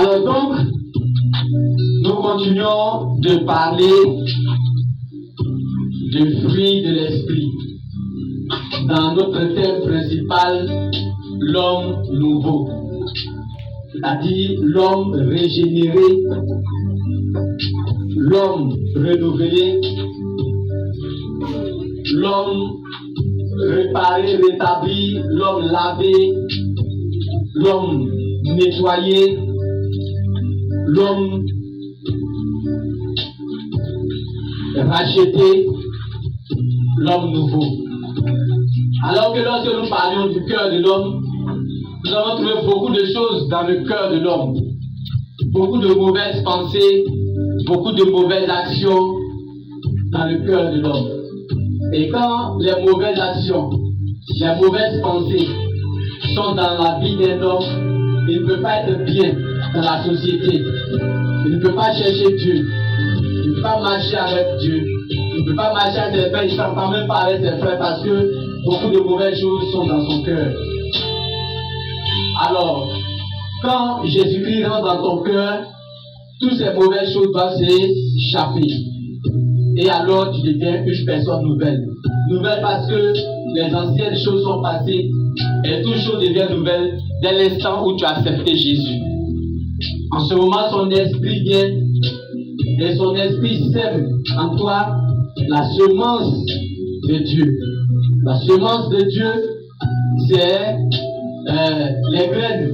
Alors donc, nous continuons de parler du fruit de l'esprit dans notre thème principal, l'homme nouveau, c'est-à-dire l'homme régénéré, l'homme renouvelé, l'homme réparé, rétabli, l'homme lavé, l'homme nettoyé, l'homme racheté, l'homme nouveau. Alors que lorsque nous parlions du cœur de l'homme, nous avons trouvé beaucoup de choses dans le cœur de l'homme. Beaucoup de mauvaises pensées, beaucoup de mauvaises actions dans le cœur de l'homme. Et quand les mauvaises actions, les mauvaises pensées sont dans la vie d'un homme, il ne peut pas être bien dans la société. Il ne peut pas chercher Dieu. Il ne peut pas marcher avec Dieu. Il ne peut pas marcher avec ses frères. Il ne peut même pas avec ses frères parce que beaucoup de mauvaises choses sont dans son cœur. Alors, quand Jésus-Christ rentre dans ton cœur, toutes ces mauvaises choses doivent s'échapper. Et alors, tu deviens une personne nouvelle. Nouvelle parce que les anciennes choses sont passées et toute chose devient nouvelle dès l'instant où tu as accepté Jésus. En ce moment, son esprit vient et son esprit sème en toi la semence de Dieu. La semence de Dieu, c'est les graines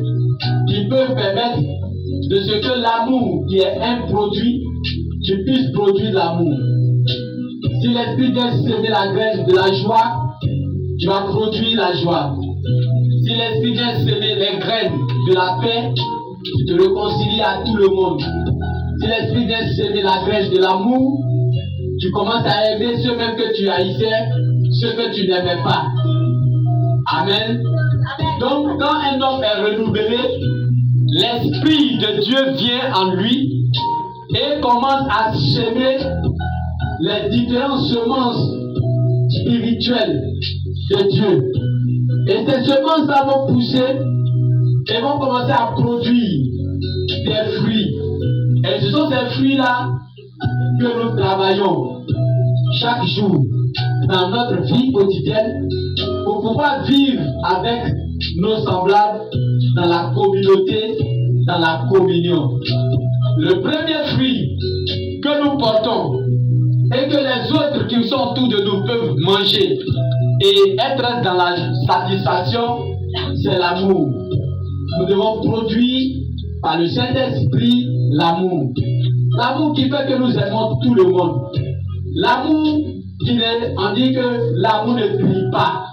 qui peuvent permettre de ce que l'amour qui est un produit, tu puisses produire l'amour. Si l'esprit vient semer la graine de la joie, tu vas produire la joie. Si l'esprit vient semer les graines de la paix, tu te réconcilies à tout le monde. Si l'esprit vient semer la graine de l'amour, tu commences à aimer ceux même que tu haïssais, ceux que tu n'aimais pas. Amen. Donc, quand un homme est renouvelé, l'Esprit de Dieu vient en lui et commence à semer les différentes semences spirituelles de Dieu. Et ces semences-là vont pousser et vont commencer à produire des fruits. Et ce sont ces fruits-là que nous travaillons chaque jour dans notre vie quotidienne pour pouvoir vivre avec nos semblables dans la communauté, dans la communion. Le premier fruit que nous portons et que les autres qui sont autour de nous peuvent manger et être dans la satisfaction, c'est l'amour. Nous devons produire par le Saint-Esprit l'amour. L'amour qui fait que nous aimons tout le monde. L'amour on dit que l'amour ne brille pas.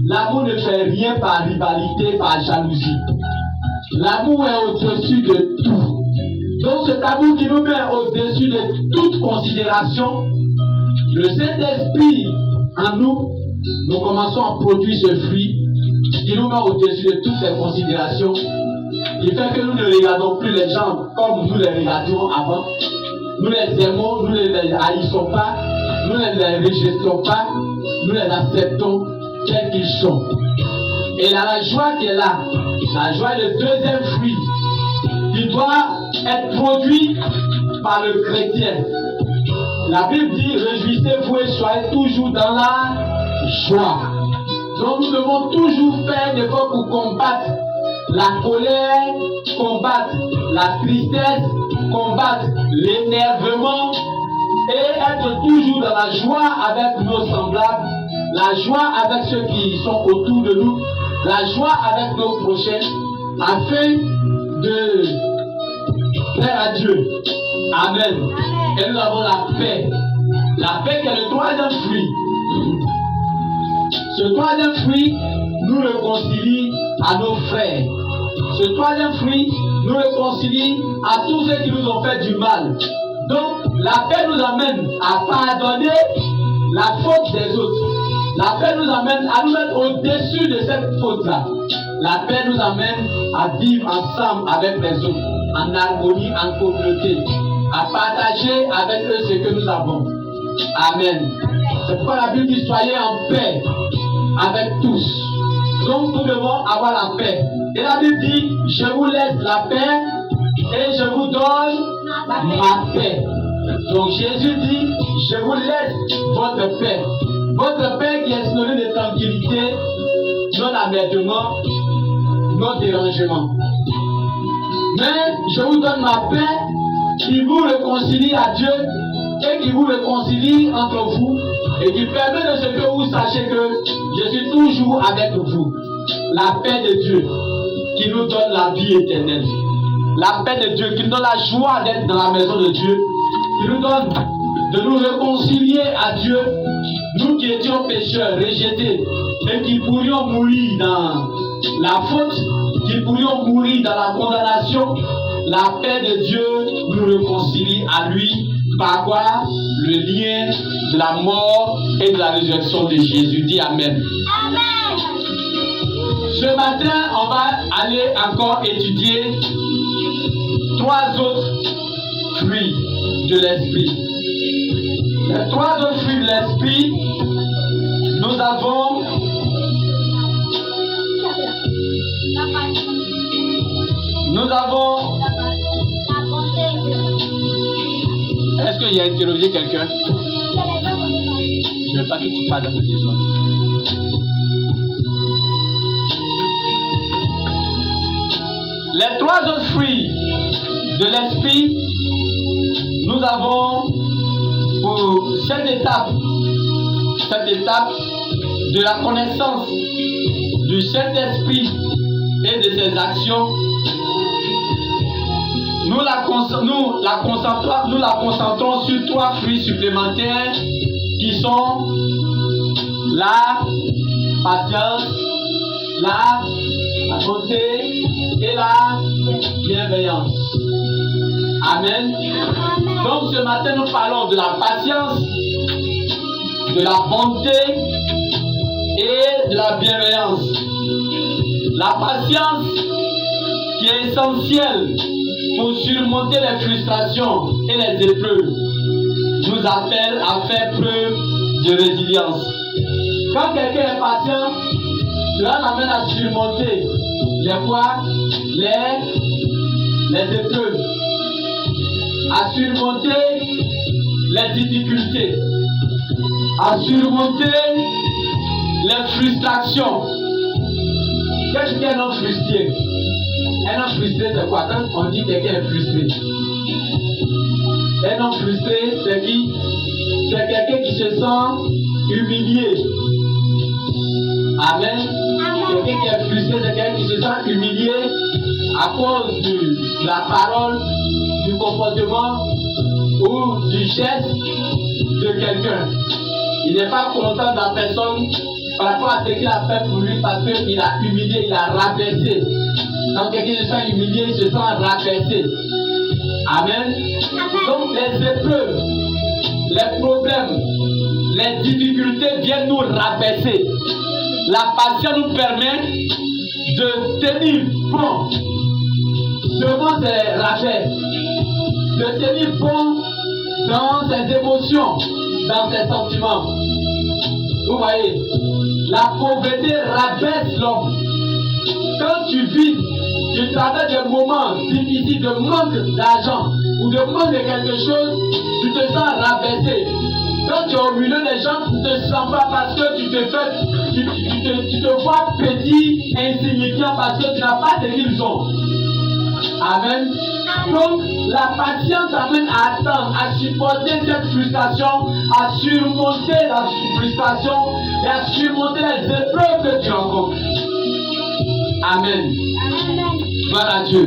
L'amour ne fait rien par rivalité, par jalousie. L'amour est au-dessus de tout. Donc cet amour qui nous met au-dessus de toute considération, le Saint-Esprit en nous, nous commençons à produire ce fruit qui nous met au-dessus de toutes les considérations, qui fait que nous ne regardons plus les gens comme nous les regardions avant. Nous les aimons, nous ne les haïssons pas, nous ne les rejetons pas, nous les acceptons tels qu'ils sont. Et là, la joie qui est là, la joie est le deuxième fruit qui doit être produit par le chrétien. La Bible dit, réjouissez-vous et soyez toujours dans la joie. Donc nous devons toujours faire des efforts pour combattre la colère, combattre la tristesse, combattre l'énervement et être toujours dans la joie avec nos semblables, la joie avec ceux qui sont autour de nous, la joie avec nos prochains, afin de plaire à Dieu. Amen. Et nous avons la paix. La paix qui est le troisième fruit. Ce troisième fruit nous réconcilie à nos frères. Ce troisième fruit nous réconcilie à tous ceux qui nous ont fait du mal. Donc, la paix nous amène à pardonner la faute des autres. La paix nous amène à nous mettre au-dessus de cette faute-là. La paix nous amène à vivre ensemble avec les autres, en harmonie, en communauté, à partager avec eux ce que nous avons. Amen. C'est pourquoi la Bible dit soyez en paix avec tous. Donc nous devons avoir la paix. Et la Bible dit je vous laisse la paix, et je vous donne ma paix. Donc Jésus dit, je vous laisse votre paix. Votre paix qui est synonyme de tranquillité, non amertement, non dérangement. Mais je vous donne ma paix qui vous réconcilie à Dieu et qui vous réconcilie entre vous et qui permet de ce que vous sachiez que je suis toujours avec vous. La paix de Dieu qui nous donne la vie éternelle. La paix de Dieu qui nous donne la joie d'être dans la maison de Dieu, qui nous donne de nous réconcilier à Dieu, nous qui étions pécheurs, rejetés, et qui pourrions mourir dans la faute, qui pourrions mourir dans la condamnation. La paix de Dieu nous réconcilie à lui. Par quoi? Le lien de la mort et de la résurrection de Jésus. Dis Amen. Amen. Ce matin, on va aller encore étudier 3 autres fruits de l'esprit. Les 3 autres fruits de l'esprit, nous avons est-ce qu'il y a interrogé quelqu'un? Je ne veux pas que tu parles dans ce désordre. Les 3 autres fruits de l'esprit, nous avons pour cette étape de la connaissance du Saint-Esprit et de ses actions, nous la concentrons sur 3 fruits supplémentaires qui sont la patience, la bonté et la bienveillance. Amen. Donc ce matin nous parlons de la patience, de la bonté et de la bienveillance. La patience qui est essentielle pour surmonter les frustrations et les épreuves nous appelle à faire preuve de résilience. Quand quelqu'un est patient, cela l'amène à surmonter les épreuves, à surmonter les difficultés, à surmonter les frustrations. Qu'est-ce qu'un homme frustré? Un homme frustré, c'est quoi? Quand on dit quelqu'un est frustré, un homme frustré, c'est qui? C'est quelqu'un qui se sent humilié. Amen. Quelqu'un qui est frustré, c'est quelqu'un qui se sent humilié à cause de la parole, du comportement ou du geste de quelqu'un. Il n'est pas content de la personne par rapport à ce qu'il a fait pour lui parce qu'il a humilié, il a rabaissé. Quand quelqu'un se sent humilié, il se sent rabaissé. Amen. Donc les épreuves, les problèmes, les difficultés viennent nous rabaisser. La patience nous permet de tenir bon devant ces rabais, de tenir bon dans ses émotions, dans ses sentiments. Vous voyez, la pauvreté rabaisse l'homme. Quand tu vis, tu traverses des moments difficiles de manque d'argent ou de manque de quelque chose, tu te sens rabaissé. Quand tu es au milieu des gens, tu ne te sens pas parce que tu te vois petit, insignifiant parce que tu n'as pas ce qu'ils ont. Amen. Donc, la patience amène à attendre, à supporter cette frustration, à surmonter la frustration et à surmonter les épreuves que tu rencontres. Amen. Gloire à Dieu.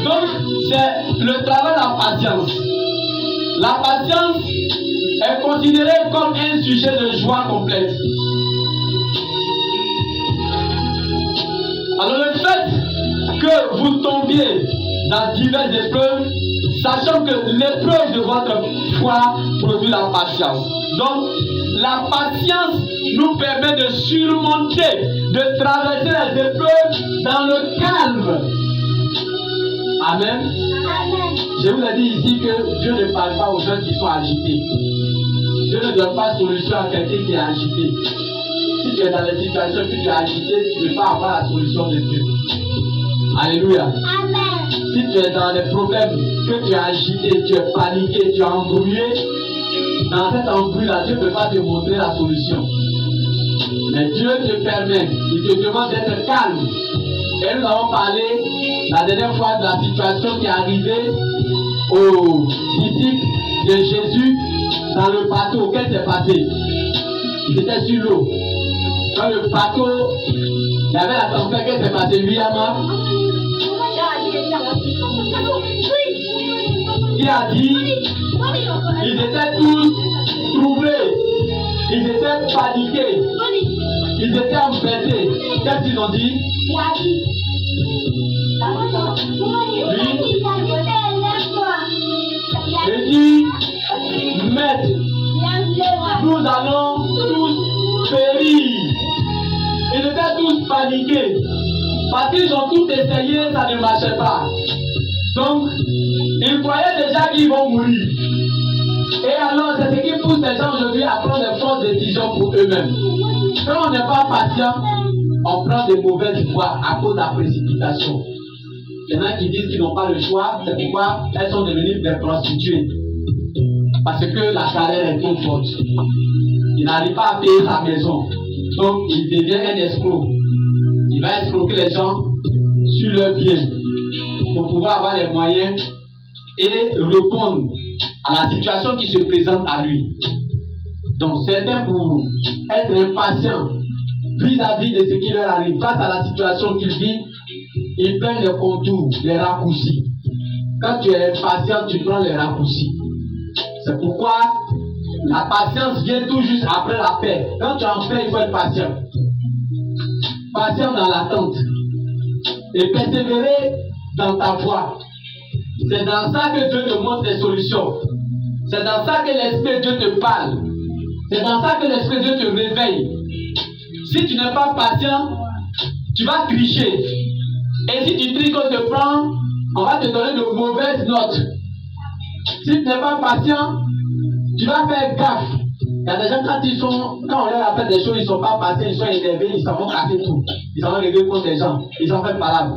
Donc, c'est le travail de la patience. La patience est considérée comme un sujet de joie complète. Alors, le fait que vous tombiez dans diverses épreuves, sachant que l'épreuve de votre foi produit la patience. Donc, la patience nous permet de surmonter, de traverser les épreuves dans le calme. Amen. Je vous ai dit ici que Dieu ne parle pas aux gens qui sont agités. Dieu ne donne pas de solution à quelqu'un qui est agité. Si tu es dans les situations que tu es agité, tu ne peux pas avoir la solution de Dieu. Alléluia. Amen. Si tu es dans des problèmes, que tu es agité, tu es paniqué, tu es embrouillé, dans cet embrouille-là, Dieu ne peut pas te montrer la solution. Mais Dieu te permet, il te demande d'être calme. Et nous avons parlé la dernière fois de la situation qui est arrivée aux disciples de Jésus dans le bateau. Qu'est-ce qui s'est passé? Ils étaient sur l'eau. Dans le bateau, il y avait la tempête. Qu'est-ce qui s'est passé? Lui, Ama, il a dit, ils étaient tous troublés, ils étaient paniqués, ils étaient embêtés. Qu'est-ce qu'ils ont dit? Il dit, Maître, nous allons tous périr. Ils étaient tous paniqués. Parce qu'ils ont tout essayé, ça ne marchait pas. Donc, ils croyaient déjà qu'ils vont mourir. Et alors, c'est ce qui pousse les gens aujourd'hui à prendre de fortes décisions pour eux-mêmes. Quand on n'est pas patient, on prend de mauvaises voies à cause de la précipitation. Il y en a qui disent qu'ils n'ont pas le choix, c'est pourquoi elles sont devenues des prostituées. Parce que la chaleur est trop forte. Il n'arrive pas à payer sa maison. Donc, il devient un escroc. Il va escroquer les gens sur leurs biens pour pouvoir avoir les moyens et répondre à la situation qui se présente à lui. Donc, certains, pour être impatients vis-à-vis de ce qui leur arrive, face à la situation qu'ils vivent, ils prennent les contours, les raccourcis. Quand tu es impatient, tu prends les raccourcis. C'est pourquoi la patience vient tout juste après la paix. Quand tu es en paix, il faut être patient. Patient dans l'attente. Et persévérer dans ta voie. C'est dans ça que Dieu te montre des solutions. C'est dans ça que l'Esprit de Dieu te parle. C'est dans ça que l'Esprit de Dieu te réveille. Si tu n'es pas patient, tu vas tricher. Et si tu triches, on te prend, on va te donner de mauvaises notes. Si tu n'es pas patient, tu vas faire gaffe. Il y a des gens, quand on leur appelle des choses, ils ne sont pas patients, ils sont énervés, ils s'en vont casser tout. Ils s'en vont régler contre les gens. Ils s'en font parler.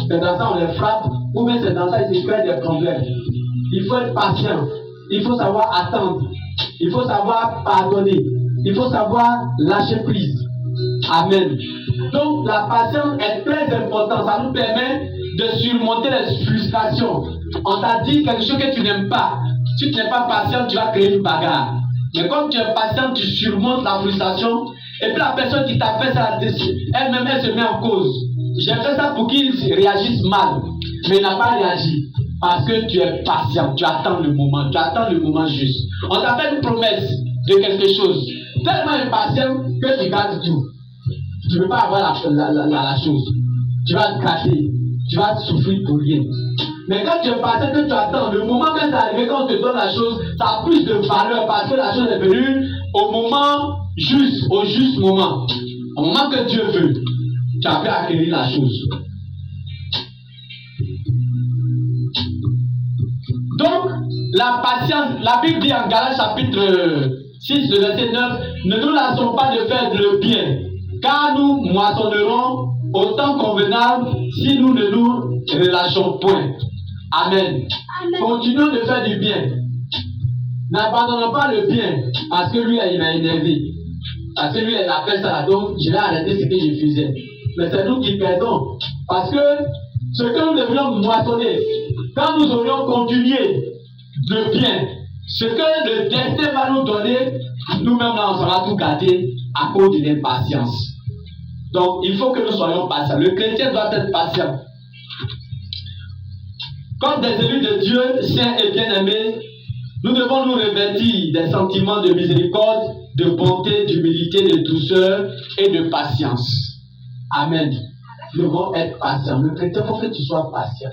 C'est dans ça on les frappe, ou bien c'est dans ça qu'ils se créent des problèmes. Il faut être patient. Il faut savoir attendre. Il faut savoir pardonner. Il faut savoir lâcher prise. Amen. Donc la patience est très importante. Ça nous permet de surmonter les frustrations. On t'a dit quelque chose que tu n'aimes pas. Si tu n'es pas patient, tu vas créer une bagarre. Mais comme tu es patient, tu surmontes la frustration. Et puis la personne qui t'a fait ça, elle-même, elle se met en cause. J'ai fait ça pour qu'il réagisse mal. Mais il n'a pas réagi. Parce que tu es patient. Tu attends le moment. Tu attends le moment juste. On t'a fait une promesse de quelque chose. Tellement impatient que tu gardes tout. Tu ne veux pas avoir la chose. Tu vas te casser. Tu vas souffrir pour rien. Mais quand tu es patient, que tu attends, le moment que ça arrive, quand on te donne la chose, ça a plus de valeur parce que la chose est venue au moment juste, au juste moment. Au moment que Dieu veut, tu as pu acquérir la chose. Donc, la patience, la Bible dit en Galates chapitre 6, le verset 9, ne nous lassons pas de faire le bien, car nous moissonnerons au temps convenable si nous ne nous relâchons point. Amen. Amen. Continuons de faire du bien. N'abandonnons pas le bien parce que lui, il m'a énervé. Parce que lui, il a fait ça. Donc, je vais arrêter ce que je faisais. Mais c'est nous qui perdons. Parce que ce que nous devrions moissonner, quand nous aurions continué le bien, ce que le destin va nous donner, nous-mêmes, là, on sera tout gâtés à cause de l'impatience. Donc, il faut que nous soyons patients. Le chrétien doit être patient. Comme des élus de Dieu, saints et bien-aimés, nous devons nous revêtir des sentiments de miséricorde, de bonté, d'humilité, de douceur et de patience. Amen. Nous devons être patients. Le chrétien, il faut que tu sois patient.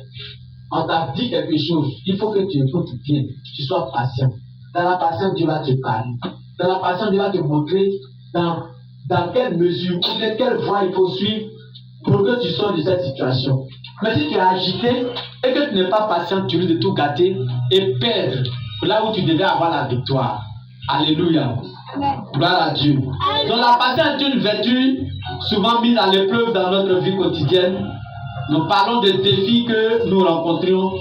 On t'a dit quelque chose, il faut que tu écoutes bien, tu sois patient. Dans la patience, Dieu va te parler. Dans la patience, Dieu va te montrer dans quelle mesure, ou de quelle voie il faut suivre pour que tu sors de cette situation. Mais si tu es agité et que tu n'es pas patient, tu risques de tout gâter et perdre là où tu devais avoir la victoire. Alléluia. Gloire à Dieu. Donc la patience est une vertu souvent mise à l'épreuve dans notre vie quotidienne. Nous parlons des défis que nous rencontrions,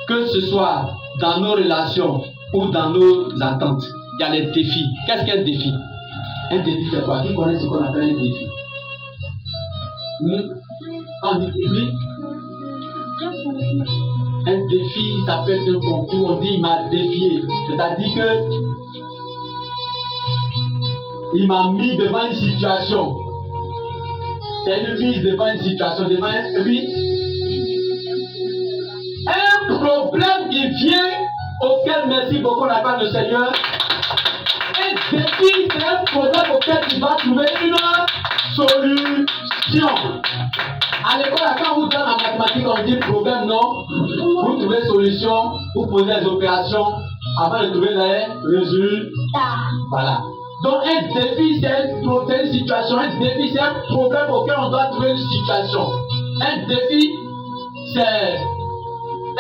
que ce soit dans nos relations ou dans nos attentes. Il y a les défis. Qu'est-ce qu'un défi? Un défi, c'est quoi? Qui connaît ce qu'on appelle un défi? On dit défi. Un défi, ça peut être un concours. On dit il m'a défié. C'est-à-dire que il m'a mis devant une situation. C'est une mise devant une situation, devant un problème qui vient, auquel, merci beaucoup, on appelle le Seigneur. Un défi, c'est un problème auquel tu vas trouver une solution. À l'école, quand vous donne en mathématiques, on dit problème, non? Vous trouvez solution, vous posez les opérations avant de trouver les résultats. Voilà. Donc un défi, c'est une situation. Un défi, c'est un problème auquel on doit trouver une situation. Un défi, c'est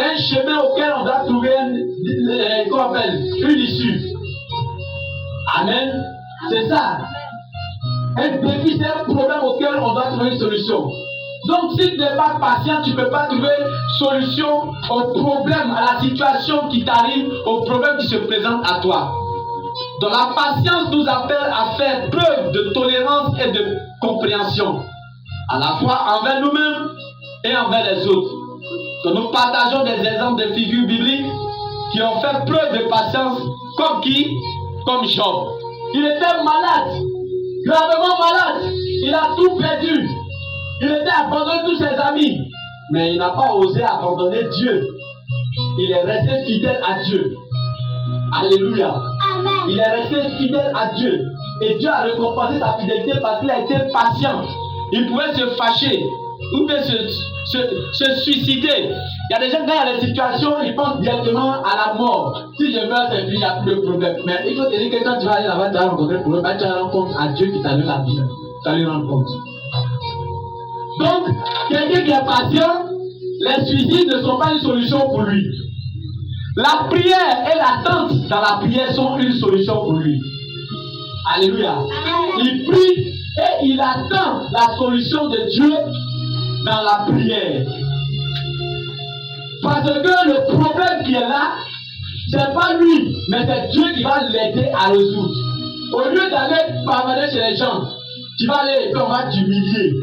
un chemin auquel on doit trouver une issue. Amen. C'est ça. Un défi, c'est un problème auquel on doit trouver une solution. Donc si tu n'es pas patient, tu ne peux pas trouver solution au problème, à la situation qui t'arrive, au problème qui se présente à toi. Donc la patience nous appelle à faire preuve de tolérance et de compréhension, à la fois envers nous-mêmes et envers les autres. Donc nous partageons des exemples de figures bibliques qui ont fait preuve de patience, comme qui? Comme Job. Il était malade, gravement malade, il a tout perdu. Il était abandonné de tous ses amis, mais il n'a pas osé abandonner Dieu. Il est resté fidèle à Dieu. Alléluia. Amen. Il est resté fidèle à Dieu. Et Dieu a récompensé sa fidélité parce qu'il a été patient. Il pouvait se fâcher ou bien se suicider. Il y a des gens, quand il y a des situations, ils pensent directement à la mort. Si je meurs, c'est fini, il n'y a plus de problème. Mais il faut te dire que quand tu vas aller là-bas, tu vas rencontrer le problème, tu vas rendre compte à Dieu qui t'a donné la vie. Tu vas lui rendre compte. Donc, quelqu'un qui est patient, les suicides ne sont pas une solution pour lui. La prière et l'attente dans la prière sont une solution pour lui. Alléluia. Il prie et il attend la solution de Dieu dans la prière. Parce que le problème qui est là, c'est pas lui, mais c'est Dieu qui va l'aider à résoudre. Au lieu d'aller parler chez les gens, tu vas aller et puis on va t'humilier.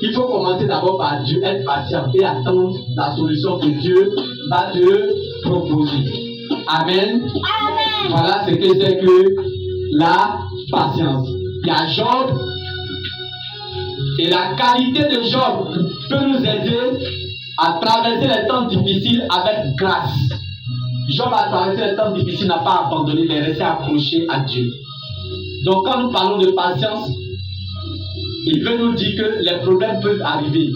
Il faut commencer d'abord par Dieu, être patient et attendre la solution que Dieu va te proposer. Amen. Amen. Voilà ce que c'est que la patience. Il y a Job. Et la qualité de Job peut nous aider à traverser les temps difficiles avec grâce. Job a traversé les temps difficiles, n'a pas abandonné, mais resté accroché à Dieu. Donc quand nous parlons de patience, il veut nous dire que les problèmes peuvent arriver,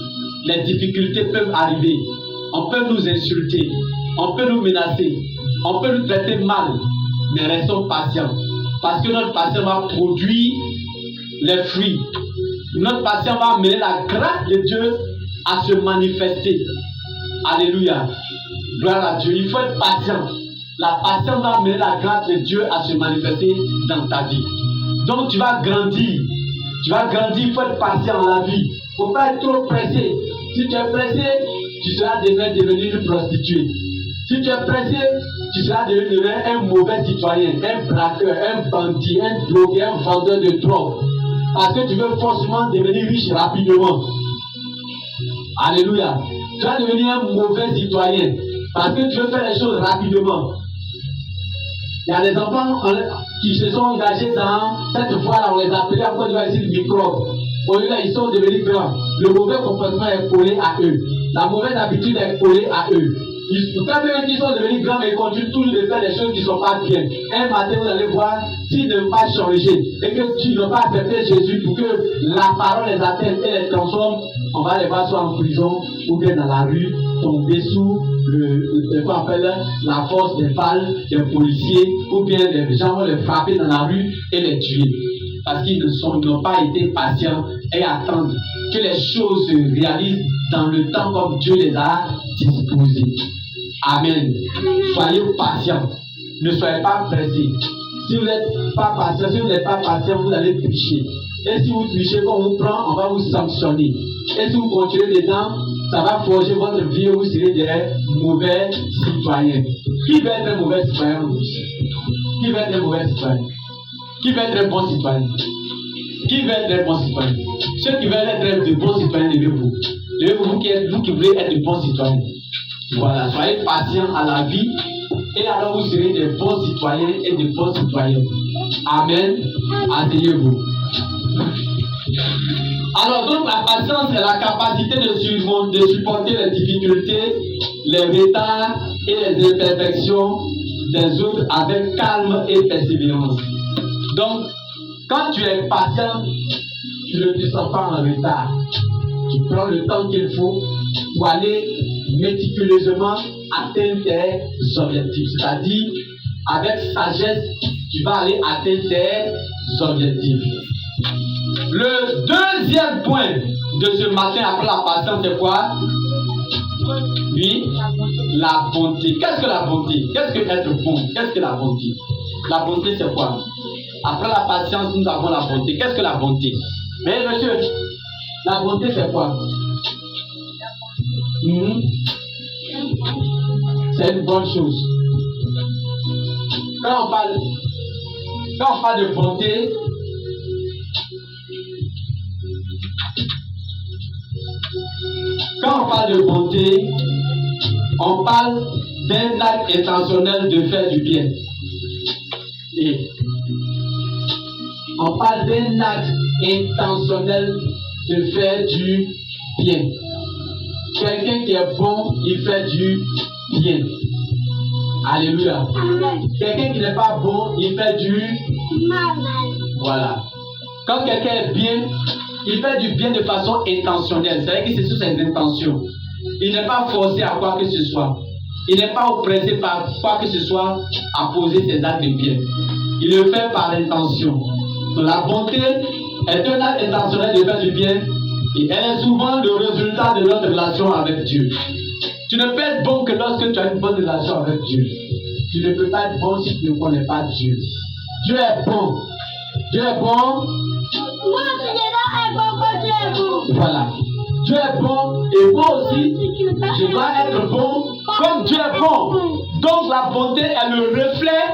les difficultés peuvent arriver, on peut nous insulter, on peut nous menacer, on peut nous traiter mal, mais restons patients, parce que notre patience va produire les fruits. Notre patience va amener la grâce de Dieu à se manifester. Alléluia. Gloire à Dieu. Il faut être patient. La patience va amener la grâce de Dieu à se manifester dans ta vie. Donc tu vas grandir. Tu vas grandir, il faut être patient dans la vie. Il ne faut pas être trop pressé. Si tu es pressé, tu seras devenir une prostituée. Si tu es pressé, tu seras devenir un mauvais citoyen, un braqueur, un bandit, un drogué, un vendeur de drogue. Parce que tu veux forcément devenir riche rapidement. Alléluia. Tu vas devenir un mauvais citoyen. Parce que tu veux faire les choses rapidement. Il y a des enfants qui se sont engagés dans cette voie-là, on les appelait encore ici le microbe. Au lieu là, ils sont devenus grands. Le mauvais comportement est collé à eux. La mauvaise habitude est collée à eux. Quand même ils sont devenus grands, mais ils continuent toujours de faire des choses qui ne sont pas bien. Un matin, vous allez voir, s'ils ne vont pas changer et que tu n'as pas accepté Jésus pour que la parole les atteigne et les transforme, on va les voir soit en prison ou bien dans la rue, tomber sous qu'on appelle la force des balles des policiers, ou bien les gens vont les frapper dans la rue et les tuer. Parce qu'ils n'ont pas été patients et attendent que les choses se réalisent dans le temps comme Dieu les a disposées. Amen. Soyez patients. Ne soyez pas pressés. Si vous n'êtes pas patient, si vous n'êtes pas patient, vous allez tricher. Et si vous trichez, quand on vous prend, on va vous sanctionner. Et si vous continuez dedans, ça va forger votre vie, vous serez des mauvais citoyens. Qui veut être un mauvais citoyen? Qui veut être un mauvais citoyen? Qui veut être un bon citoyen? Qui veut être un bon citoyen? Ceux qui veulent être de bons citoyens, levez-vous. Levez-vous, vous qui voulez être de bons citoyens. Voilà, soyez patients à la vie et alors vous serez des bons citoyens et de bons citoyens. Amen. Asseyez-vous. Alors donc la patience c'est la capacité de supporter les difficultés, les retards et les imperfections des autres avec calme et persévérance. Donc quand tu es patient, tu ne te sens pas en retard. Tu prends le temps qu'il faut pour aller méticuleusement atteindre tes objectifs. C'est-à-dire, avec sagesse, tu vas aller atteindre tes objectifs. Le deuxième point de ce matin après la patience, c'est quoi? Oui, la bonté. Qu'est-ce que la bonté? Qu'est-ce que être bon? Qu'est-ce que la bonté? La bonté, c'est quoi? Après la patience, nous avons la bonté. Qu'est-ce que la bonté? Mais monsieur, la bonté, c'est quoi? C'est une bonne chose. Quand on parle de bonté, on parle d'un acte intentionnel de faire du bien. Et on parle d'un acte intentionnel de faire du bien. Quelqu'un qui est bon, il fait du bien. Alléluia. Quelqu'un qui n'est pas bon, il fait du mal. Voilà. Quand quelqu'un est bien, il fait du bien de façon intentionnelle. C'est-à-dire que c'est sous ses intentions. Il n'est pas forcé à quoi que ce soit. Il n'est pas oppressé par quoi que ce soit à poser ses actes de bien. Il le fait par intention. Donc la bonté est un acte intentionnel de faire du bien et elle est souvent le résultat de notre relation avec Dieu. Tu ne peux être bon que lorsque tu as une bonne relation avec Dieu. Tu ne peux pas être bon si tu ne connais pas Dieu. Dieu est bon. Dieu est bon. Moi, Seigneur, est bon quand Dieu est bon. Voilà. Dieu est bon et moi aussi, je dois être bon comme Dieu est bon. Donc la bonté est le reflet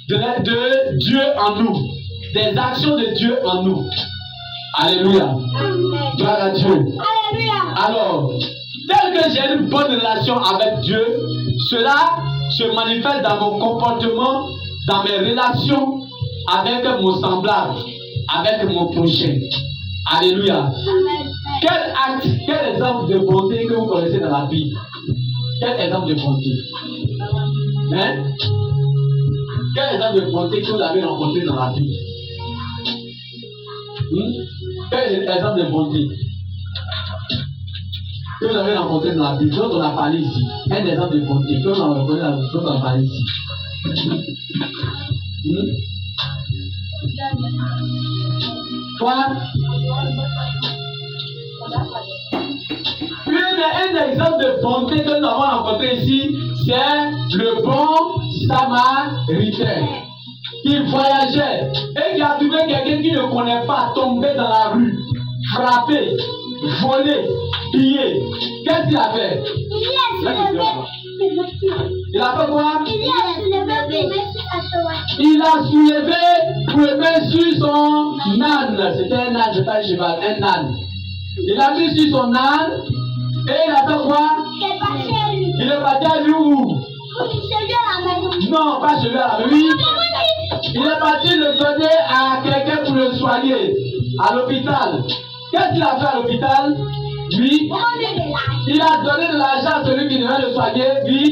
de Dieu en nous, des actions de Dieu en nous. Alléluia. Gloire à Dieu. Alléluia. Alors, tel que j'ai une bonne relation avec Dieu, cela se manifeste dans mon comportement, dans mes relations avec mon semblable, avec mon prochain. Alléluia. Amen. Quel acte, quel exemple de bonté que vous connaissez dans la Bible? Quel exemple de bonté? Hein? Quel exemple de bonté que vous avez rencontré dans la Bible? Quel exemple de bonté que vous avez rencontré dans la Bible? Dont on a parlé ici. Un exemple de bonté que vous avez parlé ici. Quoi? Un exemple de bonté que nous avons rencontré ici, c'est le bon Samaritain qui voyageait et qui a trouvé quelqu'un qui ne connaît pas tomber dans la rue, frapper, voler, piller. Qu'est-ce qu'il a fait? Il a fait quoi? Il a soulevé pour le mettre sur son âne. C'était un âne, c'est pas un cheval, un âne. Il a mis sur son âne et il a fait quoi? Il est parti à lui où? Non, pas chez lui à la maison. Il est parti le donner à quelqu'un pour le soigner à l'hôpital. Qu'est-ce qu'il a fait à l'hôpital? Lui, il a donné de l'argent à celui qui devait le soigner. Lui,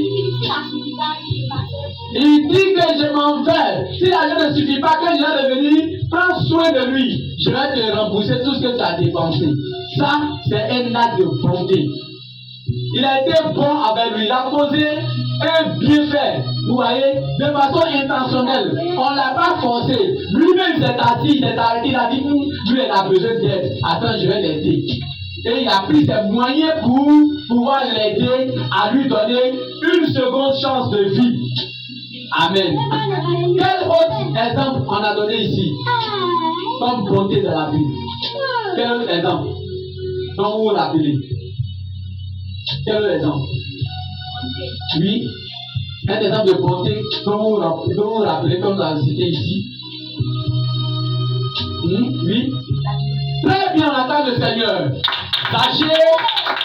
il dit que je m'en vais. Si l'argent ne suffit pas, que je vais revenir, prends soin de lui. Je vais te rembourser tout ce que tu as dépensé. Ça, c'est un acte de bonté. Il a été bon avec lui. Il a posé un bienfait. Vous voyez, de façon intentionnelle. On ne l'a pas forcé. Lui-même s'est assis, il s'est arrêté. Il a dit, lui, il a besoin d'aide. Attends, je vais l'aider. Et il a pris ses moyens pour pouvoir l'aider à lui donner une seconde chance de vie. Amen. Quel autre exemple on a donné ici comme bonté de la Bible? Quel autre exemple dont vous l'appelez? Quel est l'exemple? Oui. Un exemple de bonté, comme vous rappelez, comme dans la cité ici. Oui. Très bien, on attend le Seigneur. Sachez,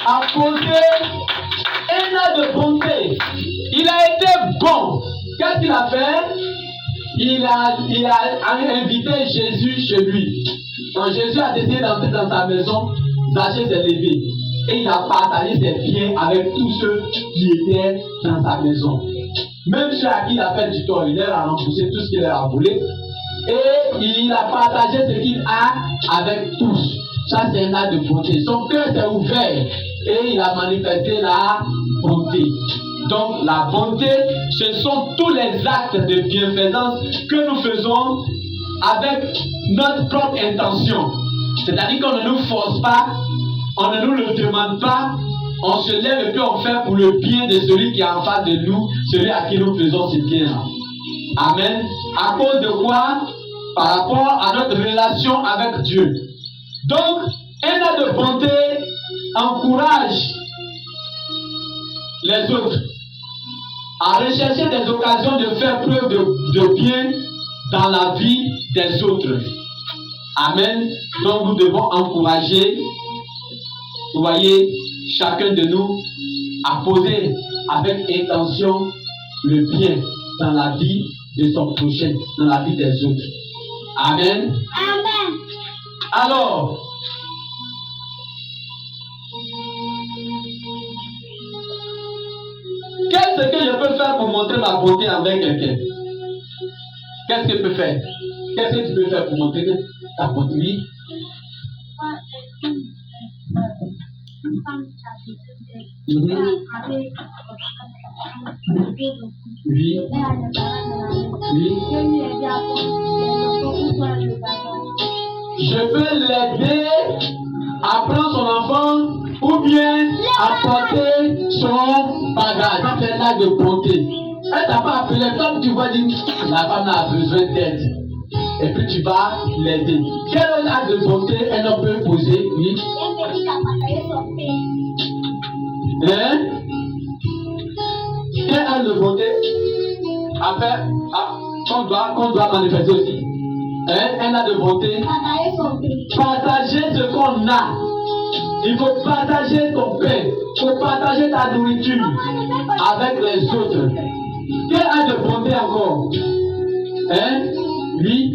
a posé un acte de bonté. Il a été bon. Qu'est-ce qu'il a fait? Il a invité Jésus chez lui. Quand Jésus a décidé d'entrer dans sa maison, Zachée s'est levé. Et il a partagé ses biens avec tous ceux qui étaient dans sa maison. Même ceux à qui il a fait du tort, il leur a remboursé tout ce qu'il leur a volé. Et il a partagé ce qu'il a avec tous. Ça, c'est un acte de bonté. Son cœur s'est ouvert et il a manifesté la bonté. Donc, la bonté, ce sont tous les actes de bienfaisance que nous faisons avec notre propre intention. C'est-à-dire qu'on ne nous force pas, on ne nous le demande pas, on se lève et puis on fait pour le bien de celui qui est en face de nous, celui à qui nous faisons ce bien-là. Amen. À cause de quoi? Par rapport à notre relation avec Dieu. Donc, un acte de bonté encourage les autres à rechercher des occasions de faire preuve de bien dans la vie des autres. Amen. Donc, nous devons encourager, vous voyez, chacun de nous à poser avec intention le bien dans la vie de son prochain, dans la vie des autres. Amen. Amen. Alors, qu'est-ce que je peux faire pour montrer ma bonté envers quelqu'un? Qu'est-ce que je peux faire? Qu'est-ce que tu peux faire pour montrer ta bonté? Oui. Oui. Oui. Je peux l'aider à prendre son enfant ou bien à porter son bagage. Ça fait un acte de bonté. Elle t'a pas appelé, comme tu vas dire, la femme a besoin d'aide. Et puis tu vas l'aider. Quel acte de bonté elle peut poser? Oui. Hein? Quel acte de bonté? Après, qu'on doit manifester aussi. Hein? Un acte de bonté. Partager ce qu'on a. Il faut partager ton pain. Il faut partager ta nourriture avec les autres. Quel acte de bonté encore? Hein? Oui.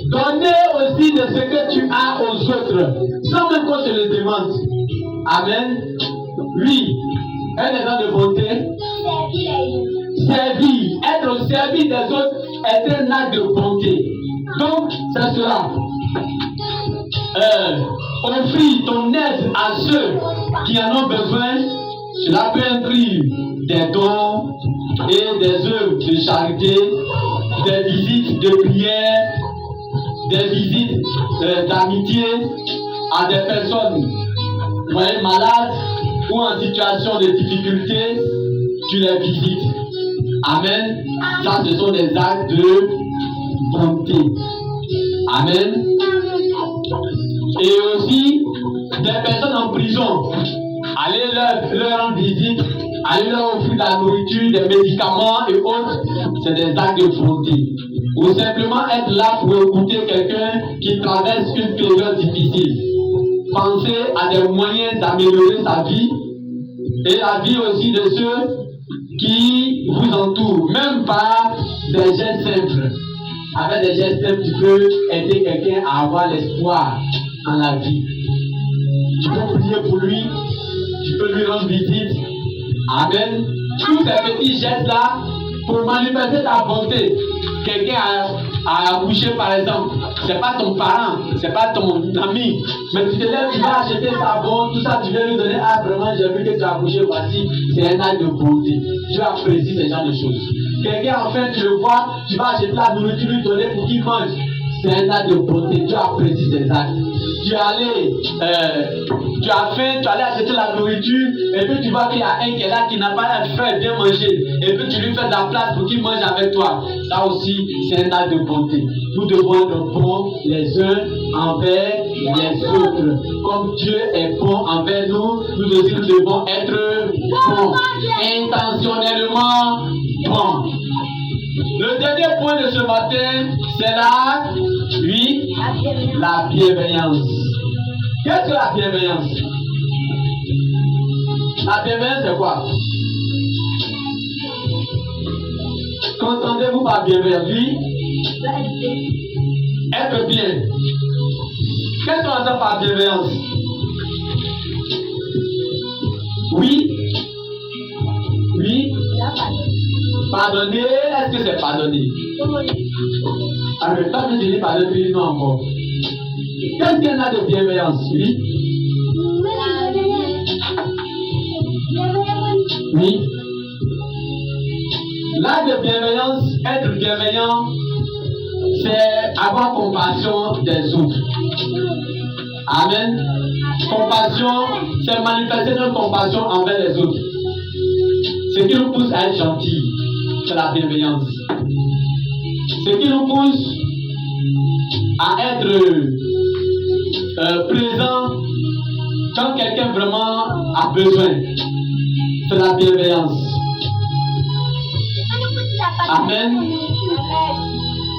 Donner aussi de ce que tu as aux autres, sans même qu'on te le demande. Amen. Oui. Un exemple de bonté. Servir. Être au service des autres est un acte de bonté. Donc, c'est cela. Offrir ton aide à ceux qui en ont besoin, cela peut inclure des dons et des œuvres de charité, des visites de prière, des visites d'amitié à des personnes malades ou en situation de difficulté, tu les visites. Amen. Ça, ce sont des actes de bonté. Amen. Et aussi, des personnes en prison, allez leur rendre visite, allez leur offrir de la nourriture, des médicaments et autres, c'est des actes de bonté. Ou simplement être là pour écouter quelqu'un qui traverse une période difficile. Pensez à des moyens d'améliorer sa vie et la vie aussi de ceux qui vous entourent, même par des gestes simples. Avec des gestes simples, tu peux aider quelqu'un à avoir l'espoir dans la vie. Tu peux prier pour lui, tu peux lui rendre visite. Amen. Tous ces petits gestes-là pour manifester ta bonté. Quelqu'un a accouché par exemple, c'est pas ton parent, c'est pas ton ami, mais tu te lèves, tu vas acheter savon, tout ça, tu viens lui donner, ah vraiment j'ai vu que tu as accouché, voici, c'est un acte de bonté. Dieu apprécie ce genre de choses. Quelqu'un enfin tu le vois, tu vas acheter la nourriture, lui donner pour qu'il mange, c'est un acte de bonté. Dieu apprécie ces actes. tu es allé, tu as faim, tu es allé acheter la nourriture, et puis tu vois qu'il y a un qui est là qui n'a pas faim, bien manger, et puis tu lui fais de la place pour qu'il mange avec toi. Ça aussi, c'est un acte de bonté. Nous devons être bons les uns envers les autres. Comme Dieu est bon envers nous, nous aussi nous devons être bons, intentionnellement bons. Le dernier point de ce matin, c'est la bienveillance. Qu'est-ce que la bienveillance? La bienveillance, c'est quoi? Qu'entendez-vous par bienveillance? Oui? Être bien. Qu'est-ce qu'on entend par bienveillance? Oui? Oui? Pardonner, est-ce que c'est pardonner? Alors, quand je dis pardonner, non encore. Qu'est-ce qu'il y en a de bienveillance? Oui? Oui? L'acte de bienveillance, être bienveillant, c'est avoir compassion des autres. Amen. Compassion, c'est manifester notre compassion envers les autres. Ce qui nous pousse à être gentils, c'est la bienveillance. Ce qui nous pousse à être présent quand quelqu'un vraiment a besoin, c'est la bienveillance. Amen.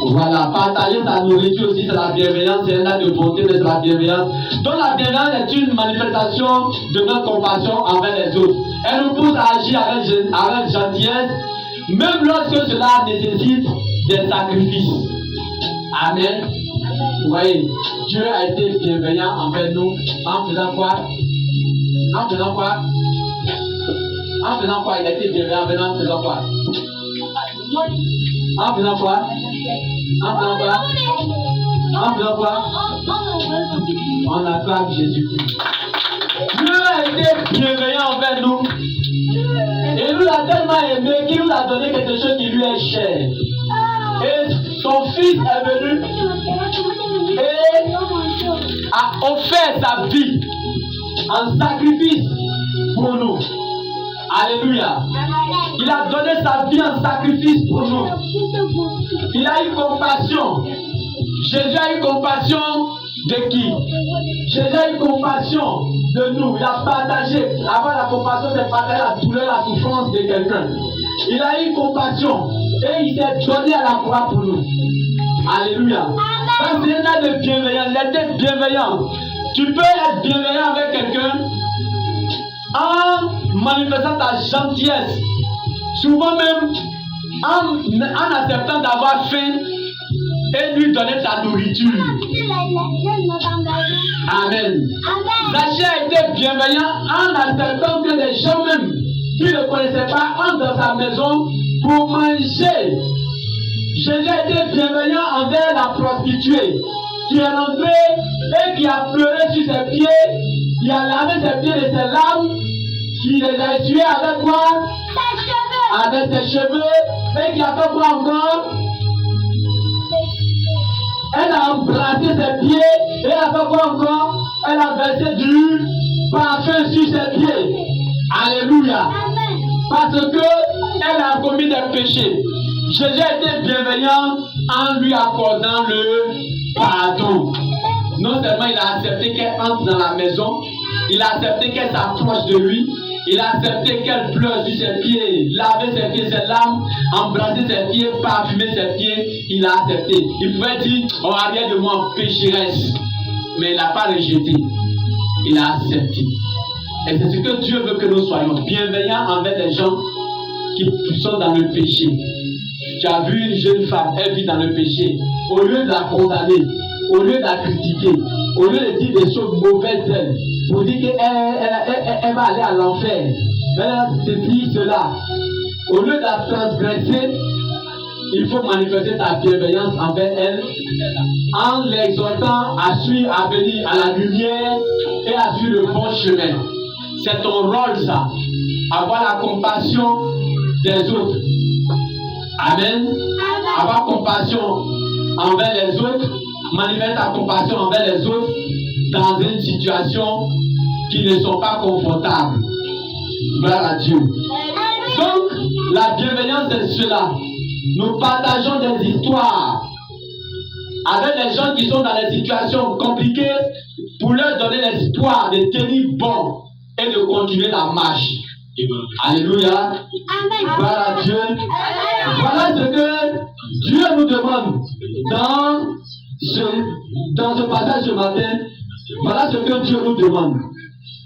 Voilà, partager sa nourriture aussi, c'est la bienveillance, c'est un acte de bonté, mais c'est la bienveillance. Donc la bienveillance est une manifestation de notre compassion envers les autres. Elle nous pousse à agir avec gentillesse, même lorsque cela nécessite des sacrifices. Amen. Vous voyez, Dieu a été bienveillant envers nous en faisant quoi? En faisant quoi? En faisant quoi? Il a été bienveillant envers nous en faisant quoi? En faisant quoi? En faisant quoi? En faisant quoi? On acclame Jésus-Christ. Dieu a été bienveillant envers nous. Et nous l'a tellement aimé qu'il nous a donné quelque chose qui lui est cher. Et son fils est venu et a offert sa vie en sacrifice pour nous. Alléluia. Il a donné sa vie en sacrifice pour nous. Il a eu compassion. Jésus a eu compassion de qui? Jésus a eu compassion de nous. Il a partagé. Avoir la compassion, c'est partager la douleur, la souffrance de quelqu'un. Il a eu compassion et il s'est donné à la croix pour nous. Alléluia. Ça, c'est un acte de bienveillance. Il était bienveillant. Tu peux être bienveillant avec quelqu'un en manifestant ta gentillesse. Souvent même en acceptant d'avoir faim et lui donner ta nourriture. Amen. Zachée a été bienveillant en acceptant que les gens même qui ne connaissaient pas entrent dans sa maison pour manger. Jésus a été bienveillant envers la prostituée qui est rentrée et qui a pleuré sur ses pieds, qui a lavé ses pieds de ses larmes, qui les a essuyés avec quoi? Avec ses cheveux, et qui a fait quoi encore? Elle a embrassé ses pieds, et elle a fait quoi encore? Elle a versé du parfum sur ses pieds. Alléluia. Parce que elle a commis des péchés. Jésus a été bienveillant en lui accordant le pardon. Non seulement il a accepté qu'elle entre dans la maison, il a accepté qu'elle s'approche de lui, il a accepté qu'elle pleure sur ses pieds, laver ses pieds, ses larmes, embrasser ses pieds, parfumer ses pieds, il a accepté. Il pouvait dire, oh arrière de moi, pécheresse, mais il n'a pas rejeté, il a accepté. Et c'est ce que Dieu veut que nous soyons, bienveillants envers les gens qui sont dans le péché. Tu as vu une jeune femme, elle vit dans le péché. Au lieu de la condamner, au lieu de la critiquer, au lieu de dire des choses mauvaises d'elle, pour dire qu'elle va aller à l'enfer, ceci, cela, au lieu de la transgresser, il faut manifester ta bienveillance envers elle en l'exhortant à suivre, à venir à la lumière et à suivre le bon chemin. C'est ton rôle ça, avoir la compassion des autres. Amen. Avoir compassion envers les autres, manifester ta compassion envers les autres dans une situation qui ne sont pas confortables. Gloire à Dieu. Donc, la bienveillance, c'est cela. Nous partageons des histoires avec les gens qui sont dans des situations compliquées pour leur donner l'espoir de tenir bon et de continuer la marche. Alléluia. Gloire à Dieu. Voilà ce que Dieu nous demande dans ce passage ce matin. Voilà ce que Dieu nous demande.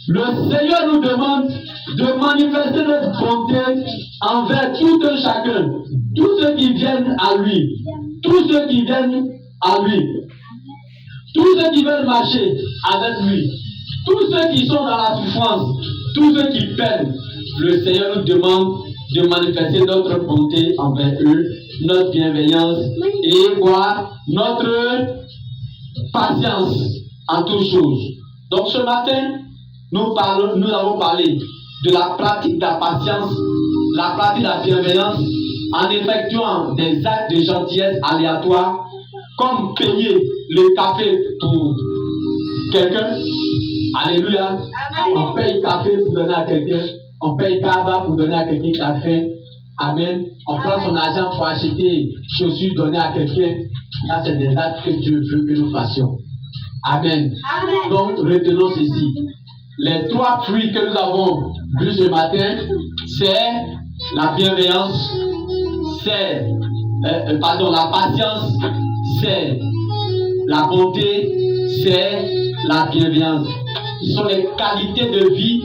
Le Seigneur nous demande de manifester notre bonté envers tout un chacun, tous ceux qui viennent à lui, tous ceux qui viennent à lui, tous ceux qui veulent marcher avec lui, tous ceux qui sont dans la souffrance, tous ceux qui peinent. Le Seigneur nous demande de manifester notre bonté envers eux, notre bienveillance et quoi, notre patience en toutes choses. Donc ce matin, nous avons parlé de la pratique de la patience, la pratique de la bienveillance en effectuant des actes de gentillesse aléatoires, comme payer le café pour quelqu'un. Alléluia. On paye café pour donner à quelqu'un. On paye tabac pour donner à quelqu'un qui a faim. Amen. On prend son argent pour acheter chaussures, donner à quelqu'un. Là, c'est des actes que Dieu veut que nous fassions. Amen. Donc, retenons ceci. Les trois fruits que nous avons vus ce matin, c'est la bienveillance, c'est la patience, c'est la bonté, c'est la bienveillance. Ce sont les qualités de vie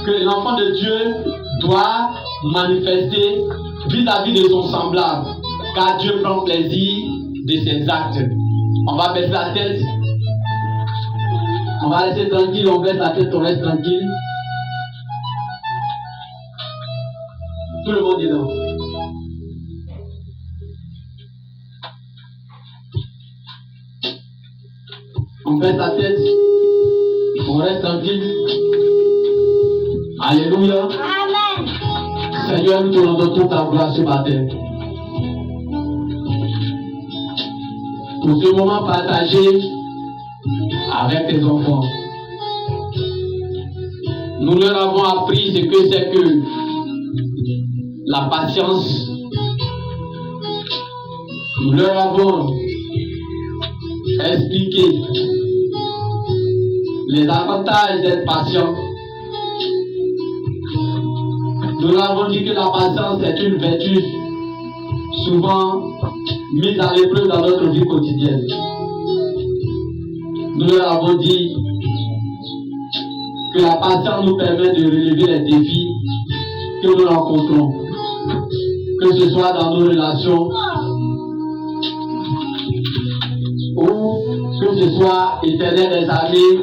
que l'enfant de Dieu doit manifester vis-à-vis de son semblable, car Dieu prend plaisir de ses actes. On va baisser la tête. On va rester tranquille, on baisse la tête, on reste tranquille. Tout le monde est là. On baisse la tête, on reste tranquille. Alléluia. Amen. Seigneur, nous te rendons toute ta gloire ce matin. Pour ce moment partagé avec tes enfants. Nous leur avons appris ce que c'est que la patience. Nous leur avons expliqué les avantages d'être patient. Nous leur avons dit que la patience est une vertu souvent mise à l'épreuve dans notre vie quotidienne. Nous leur avons dit que la patience nous permet de relever les défis que nous rencontrons, que ce soit dans nos relations ou que ce soit éternel des amis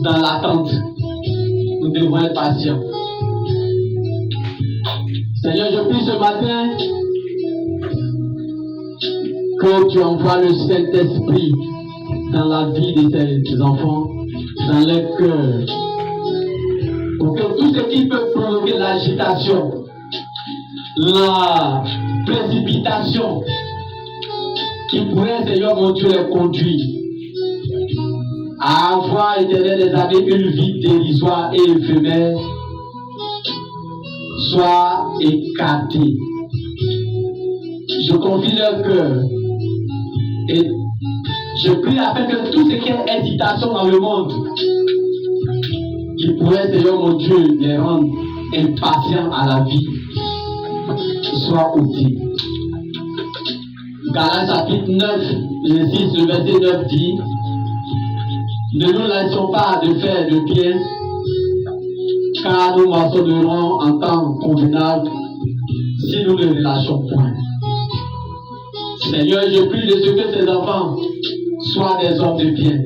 dans l'attente. Nous devons être patients. Seigneur, je prie ce matin que tu envoies le Saint-Esprit dans la vie de tes enfants, dans leur cœur, pour que tout ce qui peut provoquer l'agitation, la précipitation, qui pourrait, Seigneur mon Dieu, les conduire à avoir, éternel des amis, une vie dérisoire et éphémère, soit écarté. Je confie leur cœur et je prie afin que tout ce qui est hésitation dans le monde, qui pourrait, Seigneur mon Dieu, les rendre impatients à la vie, soit ôté. Galates chapitre 9, le 6, le verset 9 dit: ne nous laissons pas de faire le bien, car nous moissonnerons en temps convenable si nous ne relâchons point. Seigneur, je prie de ce que tes enfants soient des hommes de bien,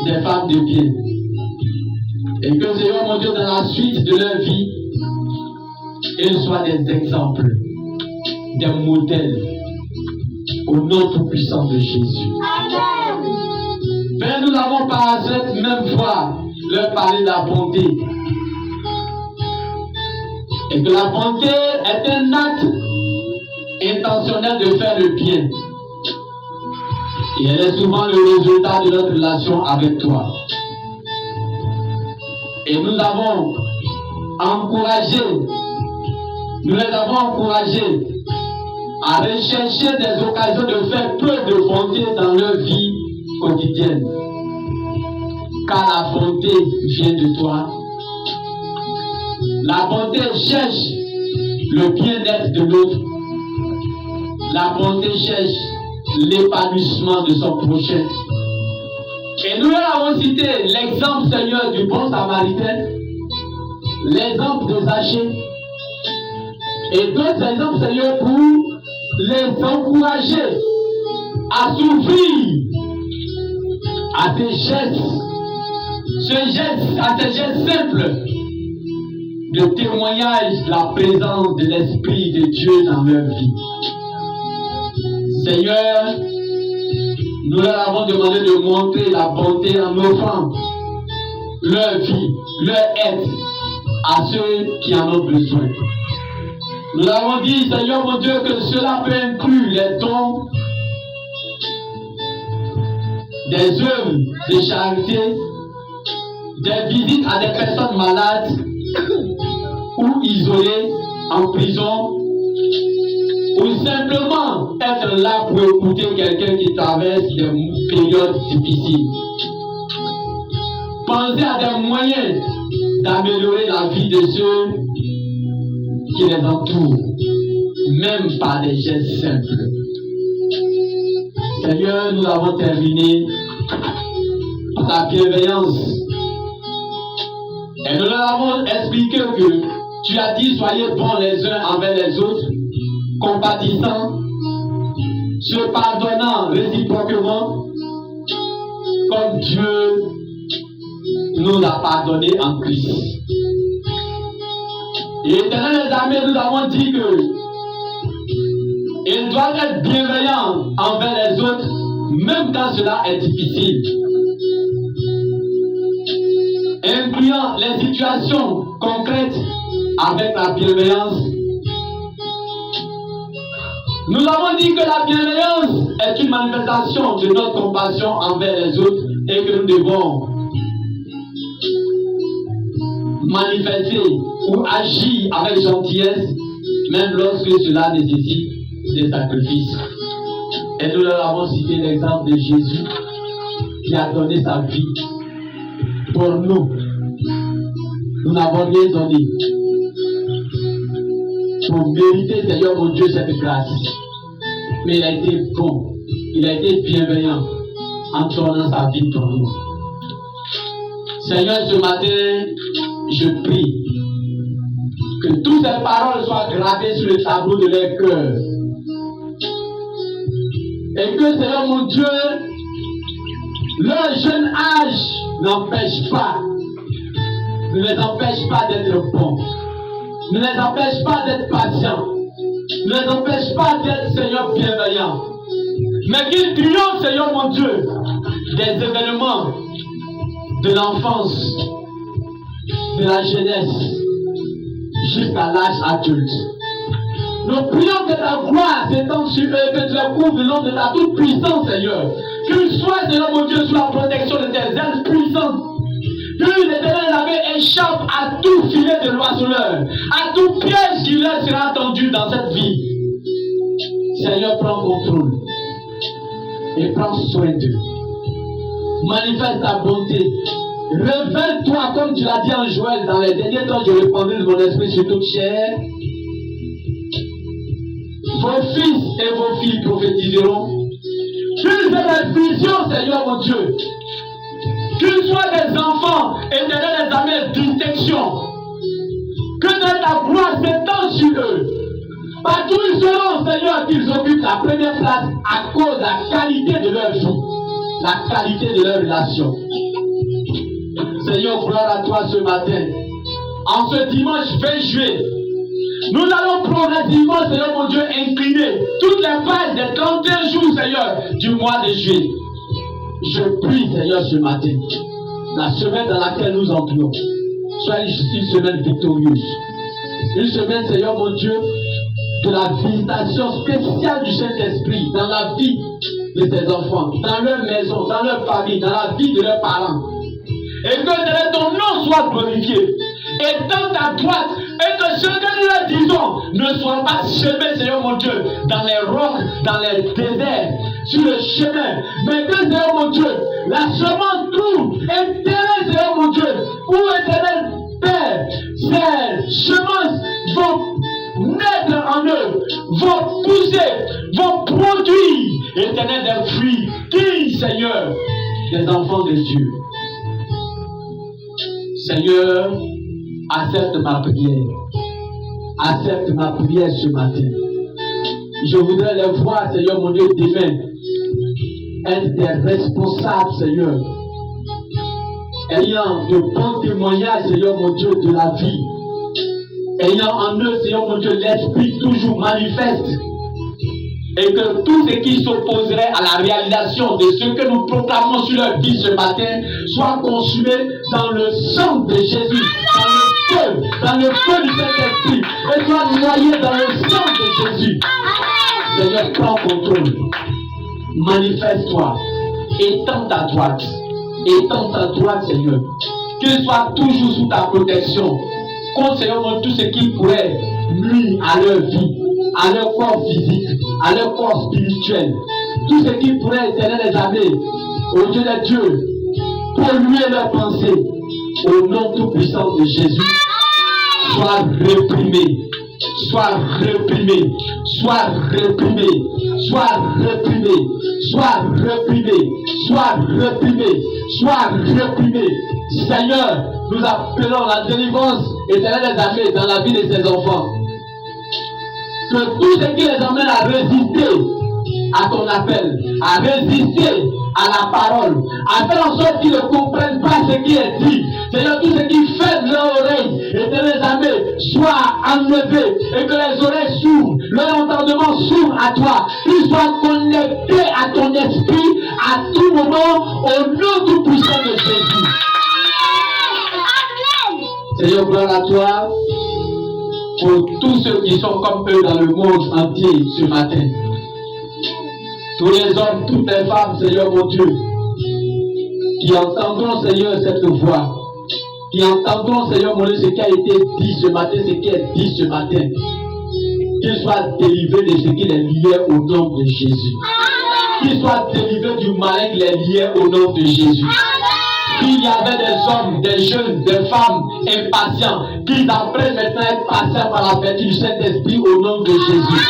des femmes de bien, et que, Seigneur mon Dieu, dans la suite de leur vie, ils soient des exemples, des modèles, au nom tout-puissant de Jésus. Amen. Père, nous avons par cette même foi leur parlé de la bonté. Et que la bonté est un acte intentionnel de faire le bien. Et elle est souvent le résultat de notre relation avec toi. Et nous avons encouragé, nous les avons encouragés à rechercher des occasions de faire peu de bonté dans leur vie quotidienne. Car la bonté vient de toi. La bonté cherche le bien-être de l'autre. La bonté cherche l'épanouissement de son prochain. Et nous avons cité l'exemple, Seigneur, du bon samaritain, l'exemple de Zachée, et d'autres exemples, Seigneur, pour les encourager à s'ouvrir à ces gestes simples de témoignage de la présence de l'Esprit de Dieu dans leur vie. Seigneur, nous leur avons demandé de montrer la bonté en offrant leur vie, leur aide à ceux qui en ont besoin. Nous avons dit, Seigneur mon Dieu, que cela peut inclure les dons, des œuvres de charité, des visites à des personnes malades ou isolées en prison, ou simplement être là pour écouter quelqu'un qui traverse des périodes difficiles. Pensez à des moyens d'améliorer la vie de ceux qui les entourent, même par des gestes simples. Seigneur, nous avons terminé par la bienveillance. Et nous leur avons expliqué que tu as dit, soyez bons les uns envers les autres, compatissants, se pardonnant réciproquement, comme Dieu nous a pardonné en Christ. Et Éternel des armées, nous avons dit que ils doivent être bienveillants envers les autres, même quand cela est difficile, incluant les situations concrètes avec la bienveillance. Nous avons dit que la bienveillance est une manifestation de notre compassion envers les autres et que nous devons manifester ou agir avec gentillesse, même lorsque cela nécessite des sacrifices. Et nous leur avons cité l'exemple de Jésus qui a donné sa vie pour nous. Nous n'avons rien donné pour mériter, Seigneur mon Dieu, cette grâce. Mais il a été bon, il a été bienveillant en donnant sa vie pour nous. Seigneur, ce matin, je prie que toutes ces paroles soient gravées sur le tableau de leur cœur. Et que, Seigneur mon Dieu, leur jeune âge ne les empêche pas d'être bons, ne les empêche pas d'être patients, ne les empêche pas d'être, Seigneur, bienveillants, mais qu'ils triomphent, Seigneur mon Dieu, des événements de l'enfance, de la jeunesse, jusqu'à l'âge adulte. Nous prions que ta gloire s'étende sur eux, que tu les couvres le nom de ta toute puissance, Seigneur. Qu'ils soient, Seigneur mon Dieu, sous la protection de tes ailes puissantes. Que l'Éternel échappe à tout filet de l'oiseleur, à tout piège qui leur sera tendu dans cette vie. Seigneur, prends contrôle et prends soin d'eux. Manifeste ta bonté. Révèle-toi, comme tu l'as dit en Joël, dans les derniers temps, je répandrai de mon esprit sur toute chair. Vos fils et vos filles prophétiseront. Qu'ils aient des visions, Seigneur mon Dieu. Qu'ils soient des enfants et des armées de distinction. Que ta gloire s'étende sur eux. Partout ils seront, Seigneur, qu'ils occupent la première place à cause de la qualité de leur vie, la qualité de leur relation. Seigneur, gloire à toi ce matin. En ce dimanche 20 juillet, nous allons progressivement, Seigneur mon Dieu, incliner toutes les pages des 31 jours, Seigneur, du mois de juillet. Je prie, Seigneur, ce matin, la semaine dans laquelle nous entrons, soit une semaine victorieuse. Une semaine, Seigneur mon Dieu, de la visitation spéciale du Saint-Esprit dans la vie de tes enfants, dans leur maison, dans leur famille, dans la vie de leurs parents. Et que ton nom soit glorifié. Et dans ta droite, et que ce que nous leur disons ne soit pas semé, Seigneur mon Dieu, dans les rocs, dans les déserts, sur le chemin. Mais que, Seigneur mon Dieu, la semence trouve éternel, Seigneur mon Dieu, où éternel Père, ces semences vont naître en eux, vont pousser, vont produire, éternel, des fruits dignes, Seigneur, des enfants de Dieu. Seigneur, accepte ma prière. Accepte ma prière ce matin. Je voudrais les voir, Seigneur mon Dieu, demain, être des responsables, Seigneur, ayant de bons témoignages, Seigneur mon Dieu, de la vie, ayant en eux, Seigneur mon Dieu, l'esprit toujours manifeste, et que tout ce qui s'opposerait à la réalisation de ce que nous proclamons sur leur vie ce matin soit consumé dans le sang de Jésus, dans le feu du Saint-Esprit, et soit noyé dans le sang de Jésus. Seigneur, prends contrôle, manifeste-toi, étends ta droite, Seigneur, qu'il soit toujours sous ta protection, contre, Seigneur, tout ce qui pourrait nuire à leur vie, à leur corps physique, à leur corps spirituel, tout ce qui pourrait éteindre les amener au Dieu des dieux, polluer leurs pensées, au nom tout-puissant de Jésus, soit réprimé, soit réprimé, soit réprimé, soit réprimé, soit réprimé, soit réprimé, soit réprimé. Seigneur, nous appelons la délivrance éternelle des armées dans la vie de ces enfants. Que tout ce qui les emmène à résister à ton appel, à résister à la parole, à faire en sorte qu'ils ne comprennent pas ce qui est dit. Seigneur, tout ce qui fait leur oreille et de les amener soit enlevé et que les oreilles s'ouvrent, leur entendement s'ouvre à toi, qu'ils soient connectés à ton esprit à tout moment au nom tout puissant de Jésus. Seigneur, gloire à toi pour tous ceux qui sont comme eux dans le monde entier ce matin. Tous les hommes, toutes les femmes, Seigneur mon Dieu, qui entendront, Seigneur, cette voix, qui entendront, Seigneur mon Dieu, ce qui a été dit ce matin, ce qui est dit ce matin, qu'ils soient délivrés de ce qui les liait au nom de Jésus. Qu'ils soient délivrés du malin qui les liait au nom de Jésus. S'il y avait des hommes, des jeunes, des femmes impatients, qu'ils apprennent maintenant à être patients par la vertu du Saint-Esprit au nom de Jésus.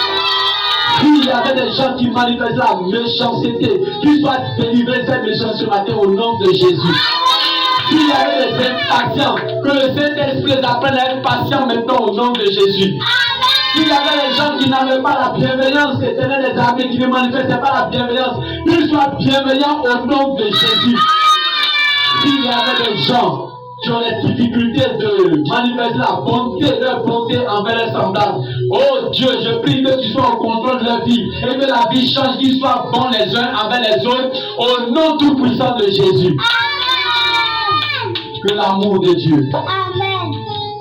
S'il y avait des gens qui manifestaient la méchanceté, qu'ils soient délivrés de cette méchanceté ce matin au nom de Jésus. S'il y avait des impatients, que le Saint-Esprit les apprenne à être patients maintenant au nom de Jésus. S'il y avait des gens qui n'avaient pas la bienveillance éternelle des armées, qui ne manifestaient pas la bienveillance, qu'ils soient bienveillants au nom de Jésus. S'il y avait des gens qui ont les difficultés de manifester la bonté, leur bonté envers leurs semblables, oh Dieu, je prie que tu sois au contrôle de leur vie et que la vie change, qu'ils soient bons les uns envers les autres, au nom tout puissant de Jésus. Amen. Que l'amour de Dieu, amen,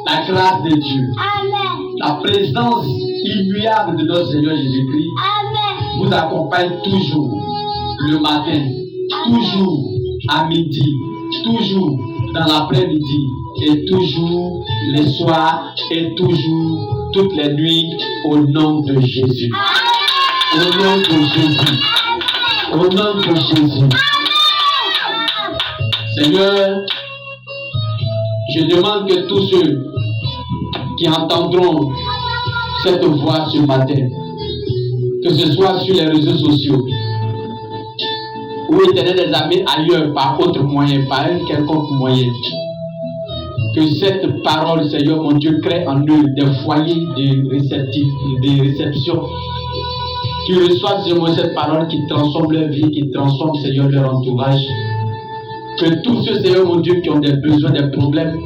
la grâce de Dieu, amen, la présence immuable de notre Seigneur Jésus-Christ, amen, vous accompagne toujours le matin, toujours à midi, toujours dans l'après-midi et toujours les soirs et toujours toutes les nuits au nom de Jésus. Au nom de Jésus. Au nom de Jésus. Seigneur, je demande que tous ceux qui entendront cette voix ce matin, que ce soit sur les réseaux sociaux, ou éternel des armées ailleurs par autre moyen, par un quelconque moyen, que cette parole, Seigneur mon Dieu, crée en eux des foyers de réception, qui reçoivent, Seigneur, cette parole qui transforme leur vie, qui transforme, Seigneur, leur entourage. Que tous ceux, Seigneur mon Dieu, qui ont des besoins, des problèmes,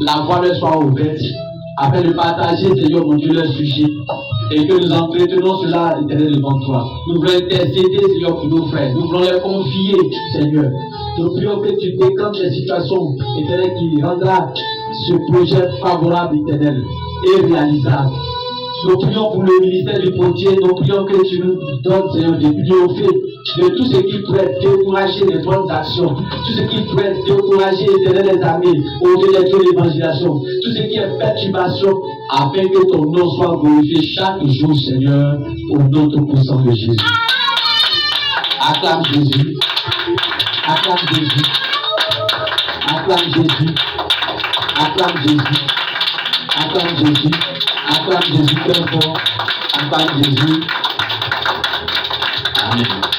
la voix leur soit ouverte, afin de partager, Seigneur mon Dieu, leur sujet. Et que nous entretenons cela, éternel, devant toi. Nous voulons intercéder, Seigneur, pour nos frères. Nous voulons les confier, Seigneur. Nous prions que tu déclenches des situations, éternel, qui rendra ce projet favorable, éternel, et réalisable. Nous prions pour le ministère du potier. Nous prions que tu nous donnes, Seigneur, de triompher de tout ce qui pourrait décourager les bonnes actions, tout ce qui pourrait décourager les amis au delà de l'évangélisation, tout ce qui est perturbation, afin que ton nom soit glorifié chaque jour, Seigneur, au nom tout puissant de Jésus. Acclame Jésus. Acclame Jésus. Acclame Jésus. Acclame Jésus. Acclame Jésus. Acclame Jésus très fort. Acclame Jésus. Amen.